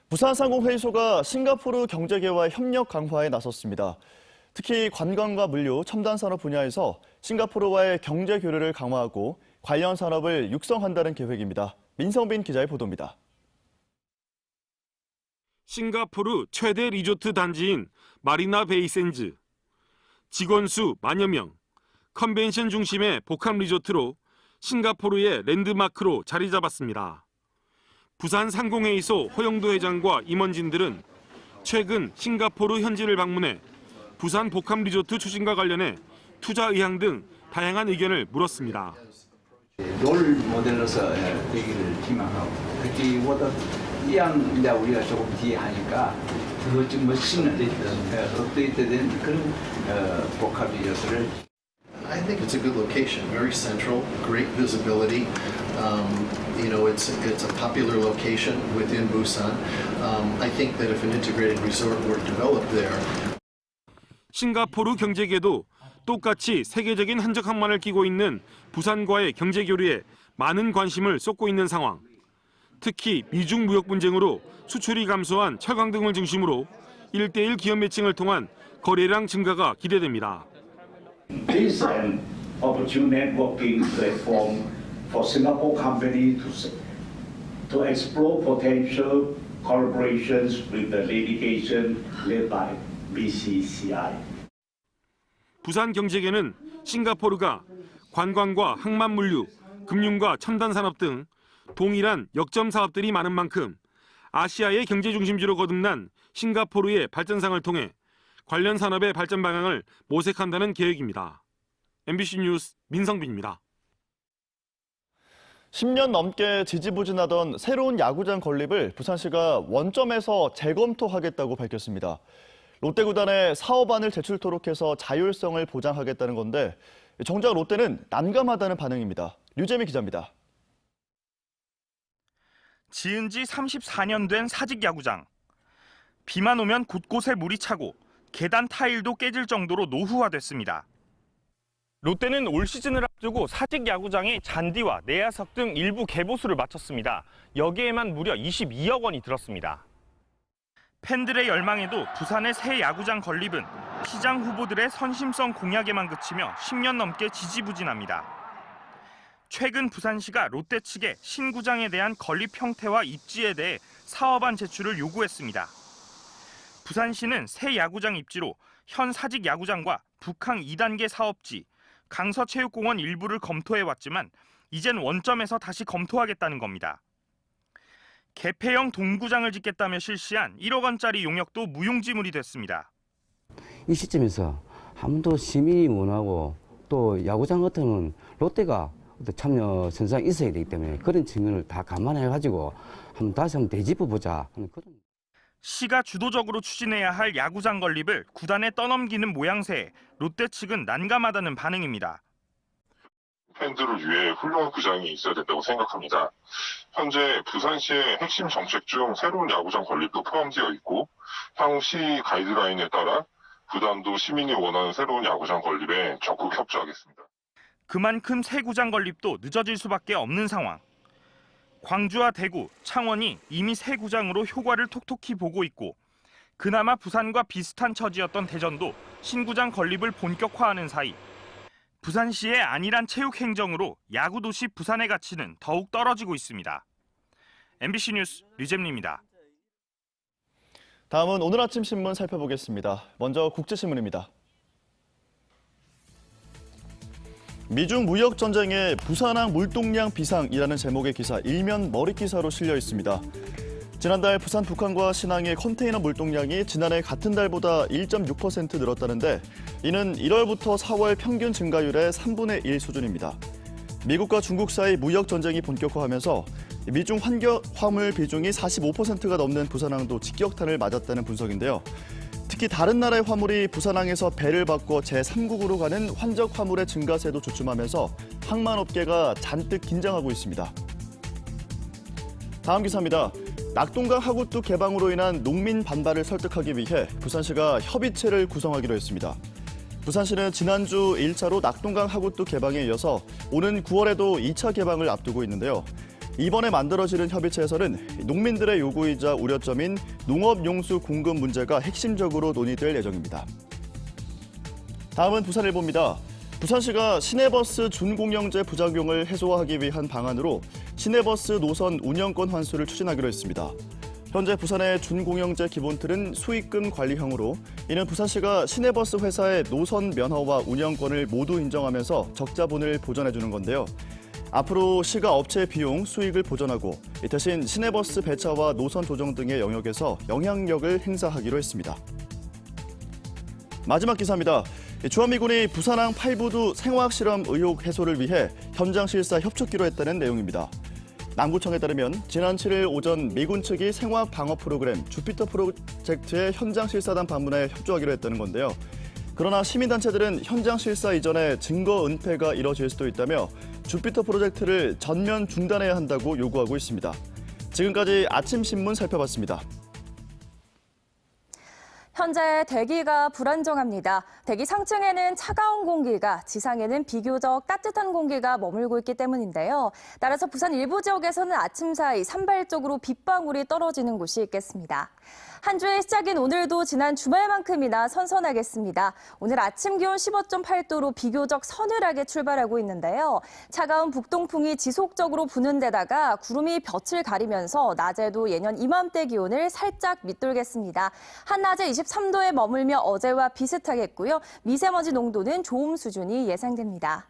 부산상공회의소가 싱가포르 경제계와 협력 강화에 나섰습니다. 특히 관광과 물류, 첨단산업 분야에서 싱가포르와의 경제 교류를 강화하고 관련 산업을 육성한다는 계획입니다. 민성빈 기자의 보도입니다. 싱가포르 최대 리조트 단지인 마리나 베이 샌즈. 직원 수 만여 명, 컨벤션 중심의 복합 리조트로 싱가포르의 랜드마크로 자리 잡았습니다. 부산 상공회의소 허영도 회장과 임원진들은 최근 싱가포르 현지를 방문해 부산 복합 리조트 추진과 관련해 투자 의향 등 다양한 의견을 물었습니다. 롤 모델로서 되기를 희망하고 그때보다 이양 이제 우리가 조금 뒤에 하니까 더 좀 멋있는 업데이트된 그런 복합 리조트를. I think it's a good location, very central, great visibility. It's a popular location within Busan. I think that if an integrated resort were developed there. 싱가포르 경제계도 똑같이 세계적인 한적 항만을 끼고 있는 부산과의 경제 교류에 많은 관심을 쏟고 있는 상황. 특히 미중 무역 분쟁으로 수출이 감소한 철강 등을 중심으로 1대1 기업 매칭을 통한 거래량 증가가 기대됩니다. This is an opportune networking platform for Singapore company to explore potential collaborations with the litigation led by BCCI. 부산 경제계는 싱가포르가 관광과 항만 물류, 금융과 첨단 산업 등 동일한 역점 사업들이 많은 만큼 아시아의 경제 중심지로 거듭난 싱가포르의 발전상을 통해 관련 산업의 발전 방향을 모색한다는 계획입니다. MBC 뉴스 민성빈입니다. 10년 넘게 지지부진하던 새로운 야구장 건립을 부산시가 원점에서 재검토하겠다고 밝혔습니다. 롯데구단에 사업안을 제출토록 해서 자율성을 보장하겠다는 건데 정작 롯데는 난감하다는 반응입니다. 류재미 기자입니다. 지은 지 34년 된 사직 야구장. 비만 오면 곳곳에 물이 차고 계단 타일도 깨질 정도로 노후화됐습니다. 롯데는 올 시즌을 앞두고 사직 야구장의 잔디와 내야석 등 일부 개보수를 마쳤습니다. 여기에만 무려 22억 원이 들었습니다. 팬들의 열망에도 부산의 새 야구장 건립은 시장 후보들의 선심성 공약에만 그치며 10년 넘게 지지부진합니다. 최근 부산시가 롯데 측에 신구장에 대한 건립 형태와 입지에 대해 사업안 제출을 요구했습니다. 부산시는 새 야구장 입지로 현 사직 야구장과 북항 2단계 사업지, 강서체육공원 일부를 검토해왔지만 이젠 원점에서 다시 검토하겠다는 겁니다. 개폐형 동구장을 짓겠다며 실시한 1억 원짜리 용역도 무용지물이 됐습니다. 이 시점에서 아무도 시민이 원하고 또 야구장 같은 롯데가 참여 선상에 있어야 되기 때문에 그런 측면을 다 감안해가지고 다시 한번 되짚어보자 하는 그런. 시가 주도적으로 추진해야 할 야구장 건립을 구단에 떠넘기는 모양새에 롯데 측은 난감하다는 반응입니다. 팬들을 위해 훌륭한 구장이 있어야 된다고 생각합니다. 현재 부산시의 핵심 정책 중 새로운 야구장 건립도 포함되어 있고 향후 시 가이드라인에 따라 구단도 시민이 원하는 새로운 야구장 건립에 적극 협조하겠습니다. 그만큼 새 구장 건립도 늦어질 수밖에 없는 상황. 광주와 대구, 창원이 이미 새 구장으로 효과를 톡톡히 보고 있고 그나마 부산과 비슷한 처지였던 대전도 신구장 건립을 본격화하는 사이 부산시의 안일한 체육 행정으로 야구도시 부산의 가치는 더욱 떨어지고 있습니다. MBC 뉴스 류잼리입니다. 다음은 오늘 아침 신문 살펴보겠습니다. 먼저 국제신문입니다. 미중 무역 전쟁에 부산항 물동량 비상이라는 제목의 기사 일면 머리 기사로 실려 있습니다. 지난달 부산 북항과 신항의 컨테이너 물동량이 지난해 같은 달보다 1.6% 늘었다는데 이는 1월부터 4월 평균 증가율의 3분의 1 수준입니다. 미국과 중국 사이 무역 전쟁이 본격화하면서 미중 화물 비중이 45%가 넘는 부산항도 직격탄을 맞았다는 분석인데요. 특히 다른 나라의 화물이 부산항에서 배를 바꿔 제3국으로 가는 환적 화물의 증가세도 주춤하면서 항만업계가 잔뜩 긴장하고 있습니다. 다음 기사입니다. 낙동강 하구뚝 개방으로 인한 농민 반발을 설득하기 위해 부산시가 협의체를 구성하기로 했습니다. 부산시는 지난주 1차로 낙동강 하구뚝 개방에 이어서 오는 9월에도 2차 개방을 앞두고 있는데요. 이번에 만들어지는 협의체에서는 농민들의 요구이자 우려점인 농업용수 공급 문제가 핵심적으로 논의될 예정입니다. 다음은 부산일보입니다. 부산시가 시내버스 준공영제 부작용을 해소하기 위한 방안으로 시내버스 노선 운영권 환수를 추진하기로 했습니다. 현재 부산의 준공영제 기본틀은 수익금 관리형으로 이는 부산시가 시내버스 회사의 노선 면허와 운영권을 모두 인정하면서 적자분을 보전해주는 건데요. 앞으로 시가 업체 비용, 수익을 보전하고 대신 시내버스 배차와 노선 조정 등의 영역에서 영향력을 행사하기로 했습니다. 마지막 기사입니다. 주한미군이 부산항 8부두 생화학 실험 의혹 해소를 위해 현장 실사 협조기로 했다는 내용입니다. 남구청에 따르면 지난 7일 오전 미군 측이 생화학 방어 프로그램 주피터 프로젝트의 현장 실사단 방문에 협조하기로 했다는 건데요. 그러나 시민단체들은 현장 실사 이전에 증거 은폐가 이뤄질 수도 있다며 주피터 프로젝트를 전면 중단해야 한다고 요구하고 있습니다. 지금까지 아침신문 살펴봤습니다. 현재 대기가 불안정합니다. 대기 상층에는 차가운 공기가, 지상에는 비교적 따뜻한 공기가 머물고 있기 때문인데요. 따라서 부산 일부 지역에서는 아침 사이 산발적으로 빗방울이 떨어지는 곳이 있겠습니다. 한 주의 시작인 오늘도 지난 주말만큼이나 선선하겠습니다. 오늘 아침 기온 15.8도로 비교적 서늘하게 출발하고 있는데요. 차가운 북동풍이 지속적으로 부는 데다가 구름이 볕을 가리면서 낮에도 예년 이맘때 기온을 살짝 밑돌겠습니다. 한낮에 23도에 머물며 어제와 비슷하겠고요. 미세먼지 농도는 좋음 수준이 예상됩니다.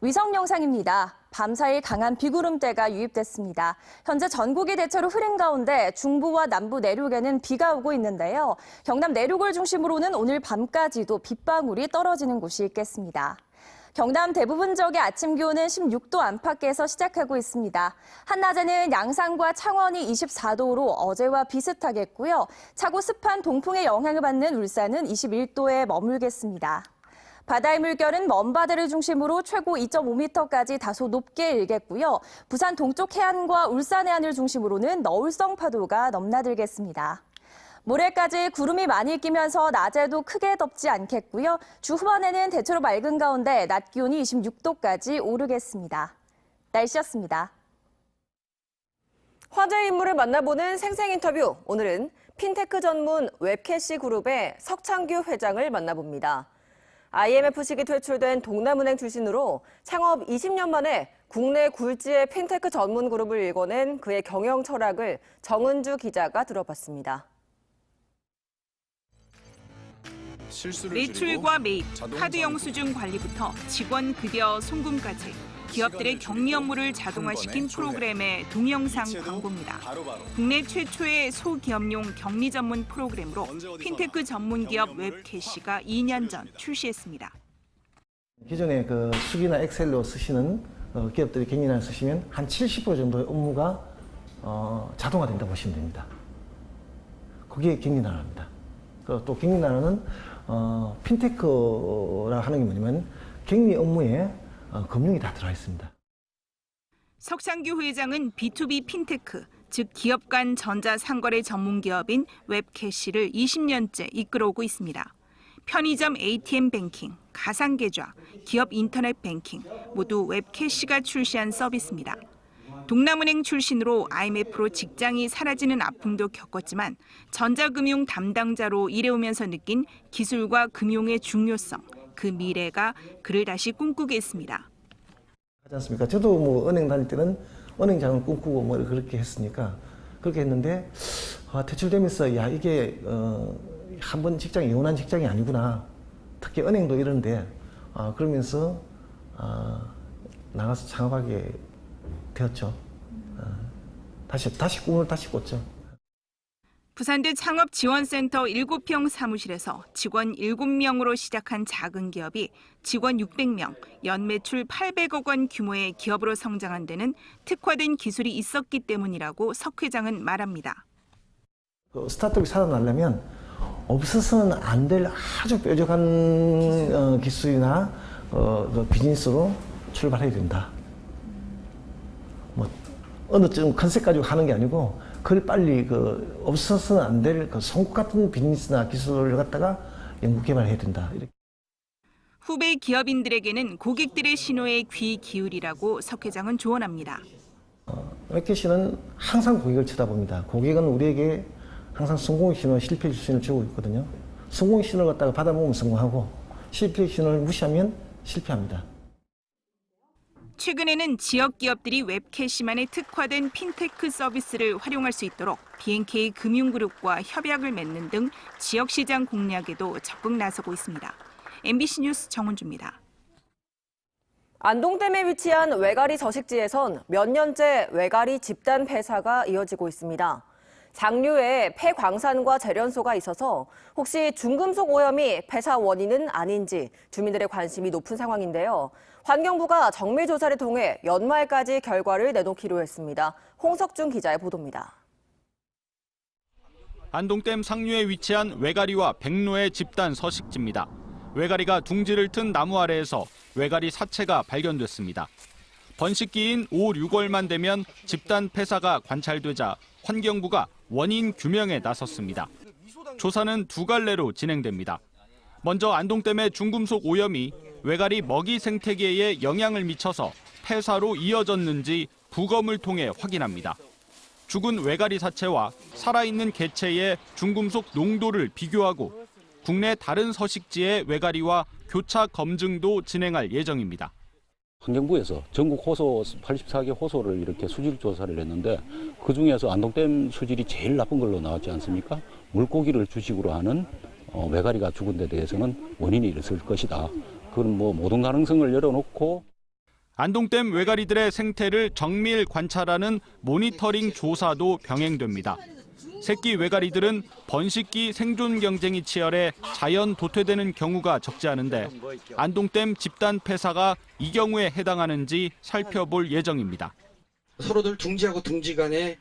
위성 영상입니다. 밤사이 강한 비구름대가 유입됐습니다. 현재 전국이 대체로 흐린 가운데 중부와 남부 내륙에는 비가 오고 있는데요. 경남 내륙을 중심으로는 오늘 밤까지도 빗방울이 떨어지는 곳이 있겠습니다. 경남 대부분 지역의 아침 기온은 16도 안팎에서 시작하고 있습니다. 한낮에는 양산과 창원이 24도로 어제와 비슷하겠고요. 차고 습한 동풍의 영향을 받는 울산은 21도에 머물겠습니다. 바다의 물결은 먼바다를 중심으로 최고 2.5m까지 다소 높게 일겠고요. 부산 동쪽 해안과 울산 해안을 중심으로는 너울성 파도가 넘나들겠습니다. 모레까지 구름이 많이 끼면서 낮에도 크게 덥지 않겠고요. 주 후반에는 대체로 맑은 가운데 낮 기온이 26도까지 오르겠습니다. 날씨였습니다. 화제의 인물을 만나보는 생생 인터뷰. 오늘은 핀테크 전문 웹캐시 그룹의 석창규 회장을 만나봅니다. IMF식이 퇴출된 동남은행 출신으로 창업 20년 만에 국내 굴지의 핀테크 전문 그룹을 일궈낸 그의 경영 철학을 정은주 기자가 들어봤습니다. 매출과 매입, 카드 영수증 관리부터 직원 급여 송금까지 기업들의 격리 업무를 자동화시킨 프로그램의 동영상 광고입니다. 국내 최초의 소기업용 격리 전문 프로그램으로 핀테크 전문 기업 웹캐시가 2년 전 출시했습니다. 기존에 그 수기나 엑셀로 쓰시는 기업들이 격리란을 쓰시면 한 70% 정도의 업무가 자동화된다고 보시면 됩니다. 그게 격리란입니다. 그리고 또 격리란은 핀테크라 하는 게 뭐냐면 격리 업무에 금융이 다 들어가 있습니다. 석창규 회장은 B2B 핀테크, 즉 기업 간 전자상거래 전문 기업인 웹캐시를 20년째 이끌어오고 있습니다. 편의점 ATM 뱅킹, 가상계좌, 기업 인터넷 뱅킹 모두 웹캐시가 출시한 서비스입니다. 동남은행 출신으로 IMF로 직장이 사라지는 아픔도 겪었지만 전자금융 담당자로 일해오면서 느낀 기술과 금융의 중요성, 그 미래가 그를 다시 꿈꾸게 했습니다. 하지 않습니까? 저도 뭐 은행 다닐 때는 은행장을 꿈꾸고 뭐 그렇게 했으니까 그렇게 했는데 퇴출되면서 야 이게 한 번 직장이 영원한 직장이 아니구나. 특히 은행도 이런데 그러면서 나가서 창업하게 되었죠. 다시 꿈을 꿨죠. 부산대 창업지원센터 7평 사무실에서 직원 7명으로 시작한 작은 기업이 직원 600명, 연매출 800억 원 규모의 기업으로 성장한 데는 특화된 기술이 있었기 때문이라고 석 회장은 말합니다. 스타트업이 살아나려면 없어서는 안 될 아주 뾰족한 기술이나 비즈니스로 출발해야 된다. 뭐 어느 쯤 컨셉 가지고 하는 게 아니고 그걸 빨리 없어서는 안 될 송곳 같은 비즈니스나 기술을 갖다가 연구 개발해야 된다. 이렇게. 후배 기업인들에게는 고객들의 신호에 귀 기울이라고 석 회장은 조언합니다. 웹캐시는 항상 고객을 쳐다봅니다. 고객은 우리에게 항상 성공의 신호, 실패의 신호를 주고 있거든요. 성공의 신호를 갖다가 받아먹으면 성공하고 실패의 신호를 무시하면 실패합니다. 최근에는 지역 기업들이 웹캐시만에 특화된 핀테크 서비스를 활용할 수 있도록 BNK 금융그룹과 협약을 맺는 등 지역시장 공략에도 적극 나서고 있습니다. MBC 뉴스 정은주입니다. 안동댐에 위치한 외가리 서식지에선 몇 년째 외가리 집단 폐사가 이어지고 있습니다. 상류에 폐광산과 재련소가 있어서 혹시 중금속 오염이 폐사 원인은 아닌지 주민들의 관심이 높은 상황인데요. 환경부가 정밀 조사를 통해 연말까지 결과를 내놓기로 했습니다. 홍석준 기자의 보도입니다. 안동댐 상류에 위치한 외가리와 백로의 집단 서식지입니다. 외가리가 둥지를 튼 나무 아래에서 외가리 사체가 발견됐습니다. 번식기인 5, 6월만 되면 집단 폐사가 관찰되자 환경부가 원인 규명에 나섰습니다. 조사는 두 갈래로 진행됩니다. 먼저 안동댐의 중금속 오염이 외가리 먹이 생태계에 영향을 미쳐서 폐사로 이어졌는지 부검을 통해 확인합니다. 죽은 외가리 사체와 살아있는 개체의 중금속 농도를 비교하고 국내 다른 서식지의 외가리와 교차 검증도 진행할 예정입니다. 환경부에서 전국 호소 84개 호소를 이렇게 수질 조사를 했는데 그중에서 안동댐 수질이 제일 나쁜 걸로 나왔지 않습니까? 물고기를 주식으로 하는 외가리가 죽은 데 대해서는 원인이 있을 것이다. 그건 모든 가능성을 열어놓고 안동댐 외가리들의 생태를 정밀 관찰하는 모니터링 조사도 병행됩니다. 새끼 외가리들은 번식기 생존 경쟁이 치열해 자연 도태되는 경우가 적지 않은데 안동댐 집단 폐사가 이 경우에 해당하는지 살펴볼 예정입니다. 서로들 둥지하고 둥지 간의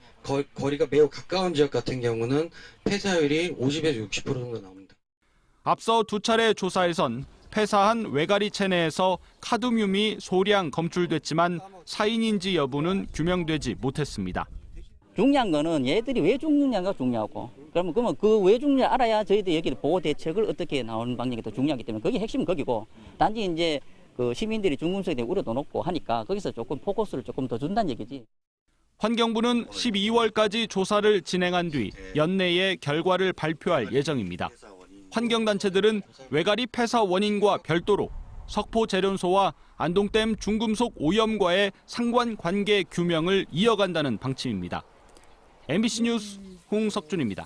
거리가 매우 가까운 지역 같은 경우는 폐사율이 50에서 60% 정도 나옵니다. 앞서 두 차례 조사에선 폐사한 외가리 체내에서 카드뮴이 소량 검출됐지만 사인인지 여부는 규명되지 못했습니다. 중요한 거는 얘들이 왜 죽느냐가 중요하고 그러면 그 왜 죽느냐 알아야 저희들 여기 보호 대책을 어떻게 나오는 방향이 더 중요하기 때문에 그게 핵심은 거기고 단지 이제 그 시민들이 중금속에 대한 우려도 높고 하니까 거기서 조금 포커스를 조금 더 준다는 얘기지. 환경부는 12월까지 조사를 진행한 뒤 연내에 결과를 발표할 예정입니다. 환경단체들은 외가리 폐사 원인과 별도로 석포 재련소와 안동댐 중금속 오염과의 상관관계 규명을 이어간다는 방침입니다. MBC 뉴스 홍석준입니다.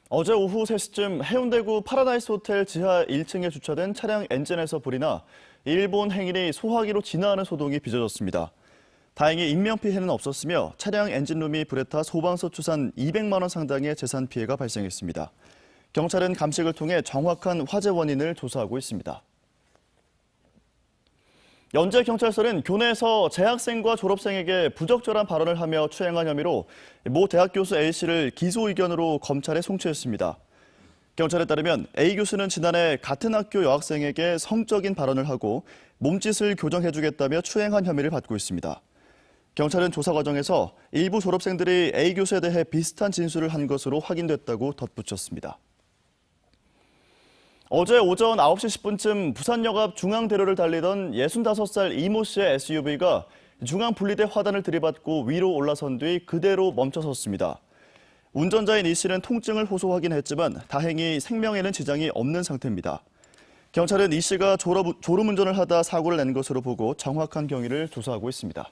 어제 오후 3시쯤 해운대구 파라다이스 호텔 지하 1층에 주차된 차량 엔진에서 불이 나 일본 행인이 소화기로 진화하는 소동이 빚어졌습니다. 다행히 인명피해는 없었으며 차량 엔진룸이 불에 타 소방서 추산 200만 원 상당의 재산 피해가 발생했습니다. 경찰은 감식을 통해 정확한 화재 원인을 조사하고 있습니다. 연제경찰서는 교내에서 재학생과 졸업생에게 부적절한 발언을 하며 추행한 혐의로 모 대학 교수 A씨를 기소 의견으로 검찰에 송치했습니다. 경찰에 따르면 A 교수는 지난해 같은 학교 여학생에게 성적인 발언을 하고 몸짓을 교정해주겠다며 추행한 혐의를 받고 있습니다. 경찰은 조사 과정에서 일부 졸업생들이 A 교수에 대해 비슷한 진술을 한 것으로 확인됐다고 덧붙였습니다. 어제 오전 9시 10분쯤 부산역 앞 중앙대로를 달리던 65살 이모 씨의 SUV가 중앙 분리대 화단을 들이받고 위로 올라선 뒤 그대로 멈춰섰습니다. 운전자인 이 씨는 통증을 호소하긴 했지만 다행히 생명에는 지장이 없는 상태입니다. 경찰은 이 씨가 졸음운전을 하다 사고를 낸 것으로 보고 정확한 경위를 조사하고 있습니다.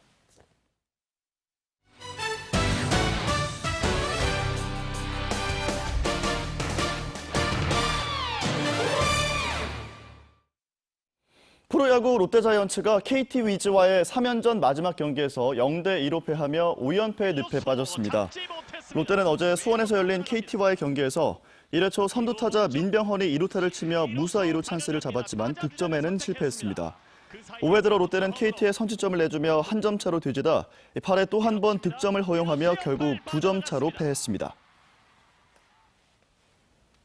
프로야구 롯데자이언츠가 KT 위즈와의 3연전 마지막 경기에서 0대2로 패하며 5연패 늪에 빠졌습니다. 롯데는 어제 수원에서 열린 KT와의 경기에서 1회 초 선두타자 민병헌이 2루타를 치며 무사 2루 찬스를 잡았지만 득점에는 실패했습니다. 5회 들어 롯데는 KT에 선취점을 내주며 한 점 차로 뒤지다 8회 또 한 번 득점을 허용하며 결국 2점 차로 패했습니다.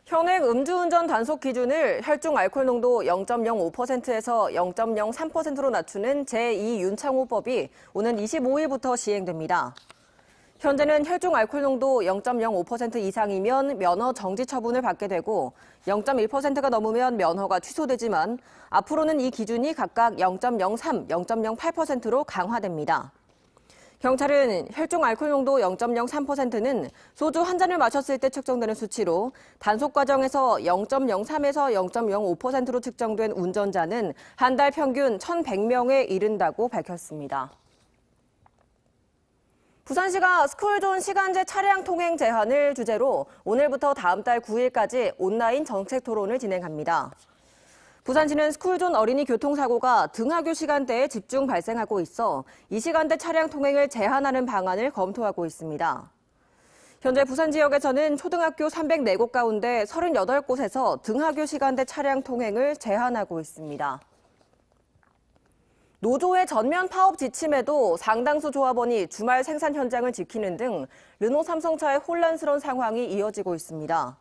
현행 음주운전 단속 기준을 혈중 알코올 농도 0.05%에서 0.03%로 낮추는 제2윤창호법이 오는 25일부터 시행됩니다. 현재는 혈중 알코올 농도 0.05% 이상이면 면허 정지 처분을 받게 되고 0.1%가 넘으면 면허가 취소되지만 앞으로는 이 기준이 각각 0.03, 0.08%로 강화됩니다. 경찰은 혈중 알코올 농도 0.03%는 소주 한 잔을 마셨을 때 측정되는 수치로 단속 과정에서 0.03에서 0.05%로 측정된 운전자는 한 달 평균 1,100명에 이른다고 밝혔습니다. 부산시가 스쿨존 시간제 차량 통행 제한을 주제로 오늘부터 다음 달 9일까지 온라인 정책 토론을 진행합니다. 부산시는 스쿨존 어린이 교통사고가 등하교 시간대에 집중 발생하고 있어 이 시간대 차량 통행을 제한하는 방안을 검토하고 있습니다. 현재 부산 지역에서는 초등학교 304곳 가운데 38곳에서 등하교 시간대 차량 통행을 제한하고 있습니다. 노조의 전면 파업 지침에도 상당수 조합원이 주말 생산 현장을 지키는 등 르노 삼성차의 혼란스러운 상황이 이어지고 있습니다.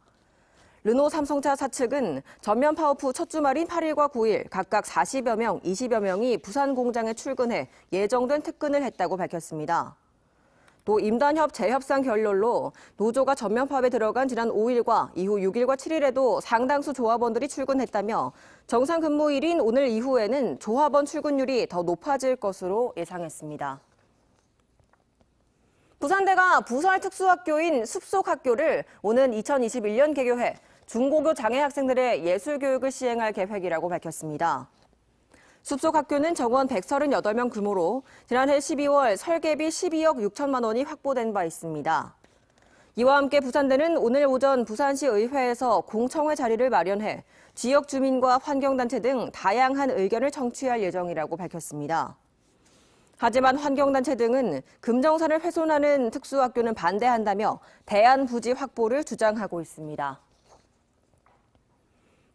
르노 삼성차 사측은 전면 파업 후 첫 주말인 8일과 9일 각각 40여 명, 20여 명이 부산 공장에 출근해 예정된 특근을 했다고 밝혔습니다. 또 임단협 재협상 결렬로 노조가 전면 파업에 들어간 지난 5일과 이후 6일과 7일에도 상당수 조합원들이 출근했다며 정상 근무일인 오늘 이후에는 조합원 출근율이 더 높아질 것으로 예상했습니다. 부산대가 부설 특수학교인 숲속학교를 오는 2021년 개교해 중고교 장애 학생들의 예술교육을 시행할 계획이라고 밝혔습니다. 숲속학교는 정원 138명 규모로 지난해 12월 설계비 12억 6천만 원이 확보된 바 있습니다. 이와 함께 부산대는 오늘 오전 부산시 의회에서 공청회 자리를 마련해 지역 주민과 환경단체 등 다양한 의견을 청취할 예정이라고 밝혔습니다. 하지만 환경단체 등은 금정산을 훼손하는 특수학교는 반대한다며 대안 부지 확보를 주장하고 있습니다.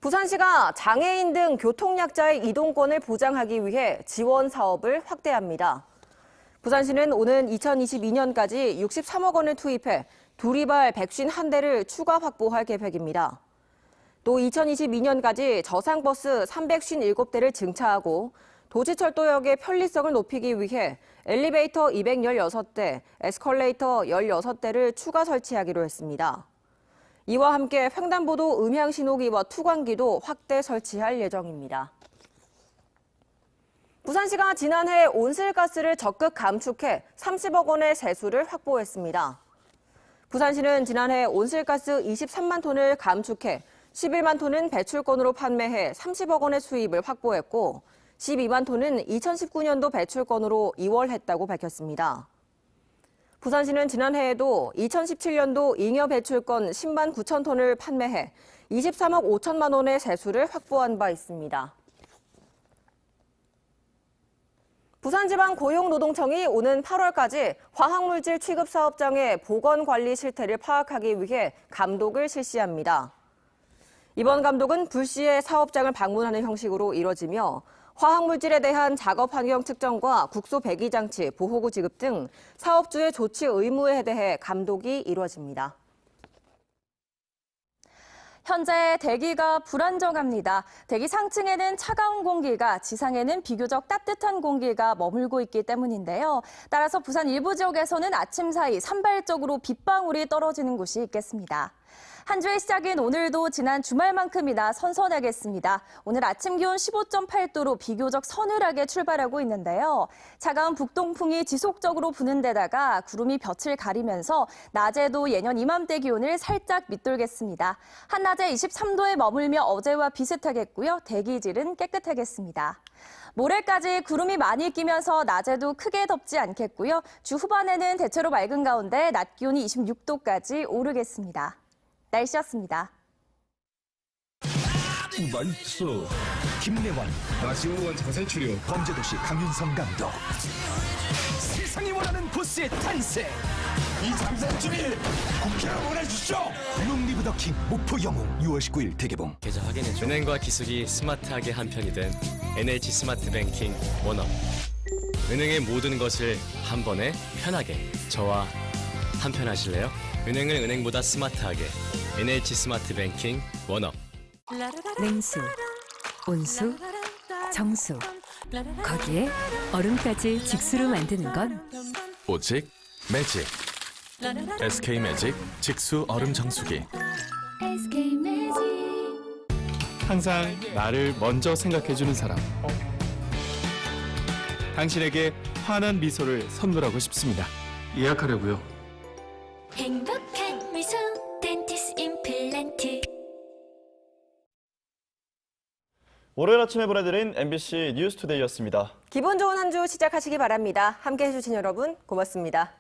부산시가 장애인 등 교통약자의 이동권을 보장하기 위해 지원 사업을 확대합니다. 부산시는 오는 2022년까지 63억 원을 투입해 두리발 151대를 추가 확보할 계획입니다. 또 2022년까지 저상버스 357대를 증차하고 도시철도역의 편리성을 높이기 위해 엘리베이터 216대, 에스컬레이터 16대를 추가 설치하기로 했습니다. 이와 함께 횡단보도 음향신호기와 투광기도 확대 설치할 예정입니다. 부산시가 지난해 온실가스를 적극 감축해 30억 원의 세수를 확보했습니다. 부산시는 지난해 온실가스 23만 톤을 감축해 11만 톤은 배출권으로 판매해 30억 원의 수입을 확보했고 12만 톤은 2019년도 배출권으로 이월했다고 밝혔습니다. 부산시는 지난해에도 2017년도 잉여 배출권 10만 9천 톤을 판매해 23억 5천만 원의 세수를 확보한 바 있습니다. 부산지방고용노동청이 오는 8월까지 화학물질 취급 사업장의 보건관리 실태를 파악하기 위해 감독을 실시합니다. 이번 감독은 불시에 사업장을 방문하는 형식으로 이뤄지며 화학물질에 대한 작업 환경 측정과 국소 배기 장치, 보호구 지급 등 사업주의 조치 의무에 대해 감독이 이루어집니다. 현재 대기가 불안정합니다. 대기 상층에는 차가운 공기가, 지상에는 비교적 따뜻한 공기가 머물고 있기 때문인데요. 따라서 부산 일부 지역에서는 아침 사이 산발적으로 빗방울이 떨어지는 곳이 있겠습니다. 한 주의 시작인 오늘도 지난 주말만큼이나 선선하겠습니다. 오늘 아침 기온 15.8도로 비교적 서늘하게 출발하고 있는데요. 차가운 북동풍이 지속적으로 부는 데다가 구름이 볕을 가리면서 낮에도 예년 이맘때 기온을 살짝 밑돌겠습니다. 한낮에 23도에 머물며 어제와 비슷하겠고요. 대기질은 깨끗하겠습니다. 모레까지 구름이 많이 끼면서 낮에도 크게 덥지 않겠고요. 주 후반에는 대체로 맑은 가운데 낮 기온이 26도까지 오르겠습니다. 날씨였습니다. 맛있어. 김래원, 나시우원 자살 출연, 범죄도시 강윤성 감독. 세상이 원하는 보스의 탄생. 이 장사준이 국회로 보내주시오. 롱리브 더 킹 목포 영웅 6월 19일 대개봉. 계좌 확인해줘. 은행과 기술이 스마트하게 한편이 된 NH 스마트 뱅킹 원업. 은행의 모든 것을 한 번에 편하게. 저와 한편 하실래요? 은행을 은행보다 스마트하게. NH 스마트 뱅킹 원업. 냉수, 온수, 정수. 거기에 얼음까지 직수로 만드는 건 오직 매직. SK매직 직수 얼음 정수기. 항상 나를 먼저 생각해주는 사람. 당신에게 환한 미소를 선물하고 싶습니다. 예약하려고요. 행복한 미소 덴티스 임플란트. 월요일 아침에 보내드린 MBC 뉴스투데이였습니다. 기분 좋은 한 주 시작하시기 바랍니다. 함께해 주신 여러분 고맙습니다.